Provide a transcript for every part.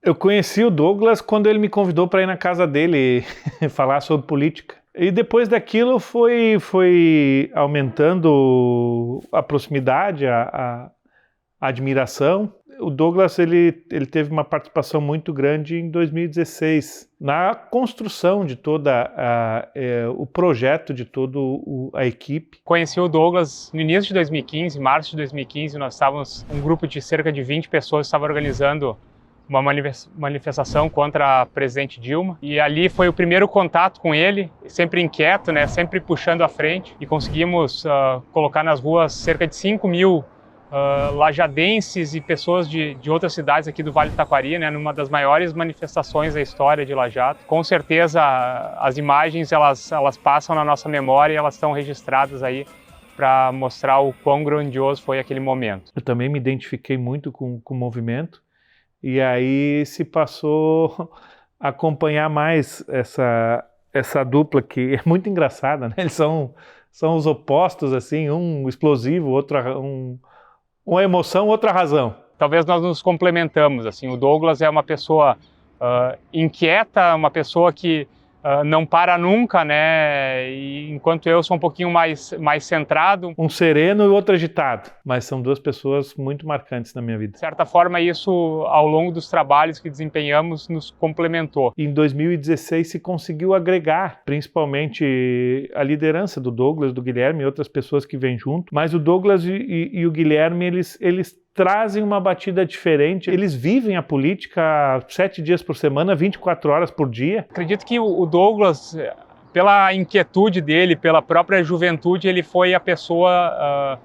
Eu conheci o Douglas quando ele me convidou para ir na casa dele falar sobre política. E depois daquilo foi aumentando a proximidade, a admiração. O Douglas ele teve uma participação muito grande em 2016 na construção de o projeto de toda a equipe. Conheci o Douglas no início de 2015, março de 2015, nós estávamos, um grupo de cerca de 20 pessoas estava organizando uma manifestação contra a presidente Dilma, e ali foi o primeiro contato com ele, sempre inquieto, né, sempre puxando à frente, e conseguimos colocar nas ruas cerca de 5 mil lajadenses e pessoas de outras cidades aqui do Vale do Taquari, né, numa das maiores manifestações da história de Lajeado. Com certeza as imagens elas passam na nossa memória e elas estão registradas aí para mostrar o quão grandioso foi aquele momento. Eu também me identifiquei muito com o movimento, e aí se passou a acompanhar mais essa dupla que é muito engraçada, né? Eles são os opostos, assim, um explosivo, outro uma emoção, outra razão. Talvez nós nos complementamos, assim, o Douglas é uma pessoa inquieta, uma pessoa que não para nunca, né, e enquanto eu sou um pouquinho mais centrado. Um sereno e outro agitado, mas são duas pessoas muito marcantes na minha vida. De certa forma, isso, ao longo dos trabalhos que desempenhamos, nos complementou. Em 2016 se conseguiu agregar, principalmente a liderança do Douglas, do Guilherme e outras pessoas que vêm junto, mas o Douglas e o Guilherme, eles trazem uma batida diferente, eles vivem a política 7 dias por semana, 24 horas por dia. Acredito que o Douglas, pela inquietude dele, pela própria juventude, ele foi a pessoa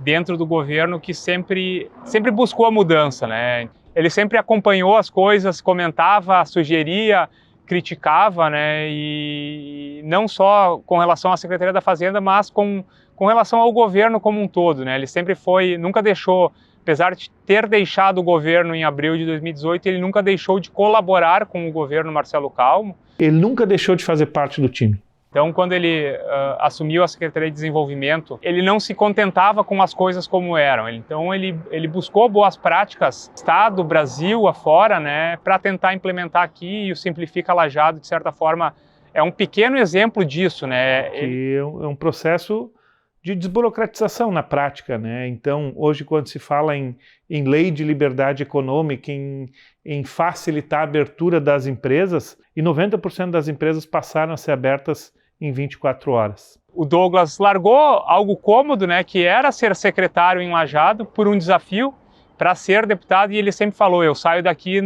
dentro do governo que sempre buscou a mudança, né? Ele sempre acompanhou as coisas, comentava, sugeria, criticava, né? E não só com relação à Secretaria da Fazenda, mas com relação ao governo como um todo, né? Ele sempre nunca deixou, apesar de ter deixado o governo em abril de 2018, ele nunca deixou de colaborar com o governo Marcelo Calmo. Ele nunca deixou de fazer parte do time. Então, quando ele assumiu a Secretaria de Desenvolvimento, ele não se contentava com as coisas como eram. Então, ele buscou boas práticas, Estado, Brasil, afora, né, para tentar implementar aqui, e o Simplifica Lajeado, de certa forma, é um pequeno exemplo disso, né? Que é um processo de desburocratização na prática, né? Então, hoje, quando se fala em lei de liberdade econômica, em facilitar a abertura das empresas, e 90% das empresas passaram a ser abertas em 24 horas. O Douglas largou algo cômodo, né, que era ser secretário em Lajeado, por um desafio para ser deputado, e ele sempre falou, eu saio daqui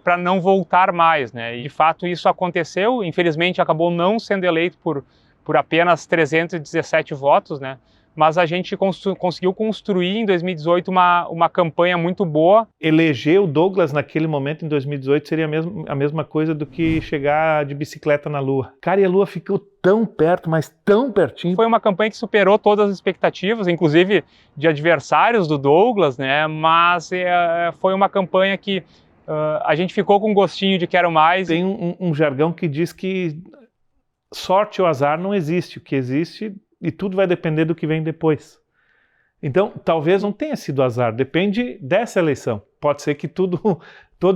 para não voltar mais, né? E de fato isso aconteceu, infelizmente acabou não sendo eleito por apenas 317 votos, né? Mas a gente conseguiu construir em 2018 uma campanha muito boa. Eleger o Douglas naquele momento, em 2018, seria a mesma coisa do que chegar de bicicleta na Lua. Cara, e a Lua ficou tão perto, mas tão pertinho. Foi uma campanha que superou todas as expectativas, inclusive de adversários do Douglas, né? Mas foi uma campanha que a gente ficou com um gostinho de quero mais. Tem um jargão que diz que sorte ou azar não existe, o que existe e tudo vai depender do que vem depois. Então, talvez não tenha sido azar, depende dessa eleição. Pode ser que todo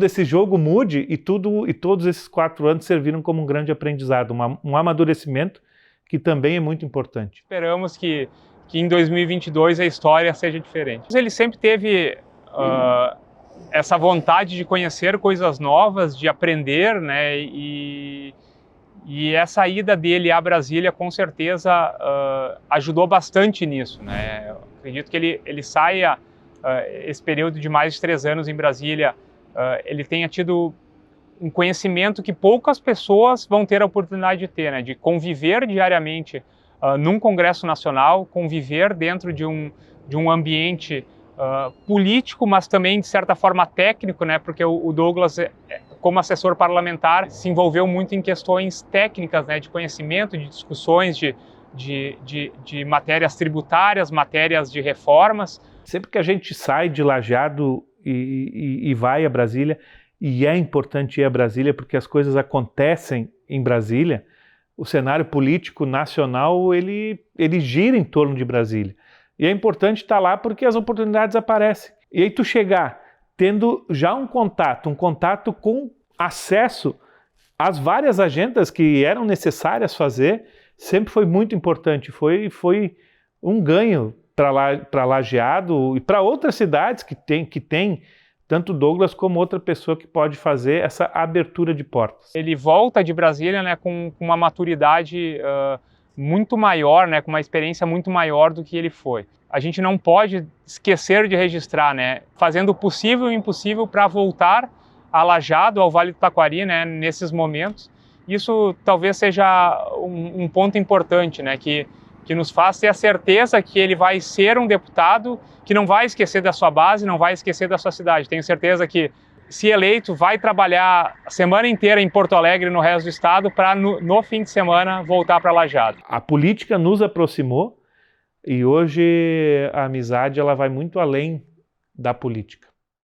esse jogo mude e todos esses 4 anos serviram como um grande aprendizado, um amadurecimento que também é muito importante. Esperamos que em 2022 a história seja diferente. Ele sempre teve essa vontade de conhecer coisas novas, de aprender, né? E essa ida dele a Brasília, com certeza, ajudou bastante nisso, né? Eu acredito que ele saia, esse período de mais de 3 anos em Brasília, ele tenha tido um conhecimento que poucas pessoas vão ter a oportunidade de ter, né? De conviver diariamente num Congresso Nacional, conviver dentro de um ambiente político, mas também, de certa forma, técnico, né? Porque o Douglas, como assessor parlamentar, se envolveu muito em questões técnicas, né? De conhecimento, de discussões, de matérias tributárias, matérias de reformas. Sempre que a gente sai de Lajeado e vai a Brasília, e é importante ir a Brasília porque as coisas acontecem em Brasília, o cenário político nacional ele gira em torno de Brasília. E é importante estar lá porque as oportunidades aparecem. E aí tu chegar tendo já um contato com acesso às várias agendas que eram necessárias fazer, sempre foi muito importante, foi um ganho para Lajeado e para outras cidades que tem tanto Douglas como outra pessoa que pode fazer essa abertura de portas. Ele volta de Brasília, né, com uma maturidade muito maior, né, com uma experiência muito maior do que ele foi. A gente não pode esquecer de registrar, né, fazendo o possível e o impossível para voltar a Lajeado, ao Vale do Taquari, né, nesses momentos. Isso talvez seja um ponto importante, né, que nos faz ter a certeza que ele vai ser um deputado que não vai esquecer da sua base, não vai esquecer da sua cidade. Tenho certeza que, se eleito, vai trabalhar a semana inteira em Porto Alegre e no resto do estado para, no fim de semana, voltar para Lajeado. A política nos aproximou e hoje a amizade ela vai muito além da política.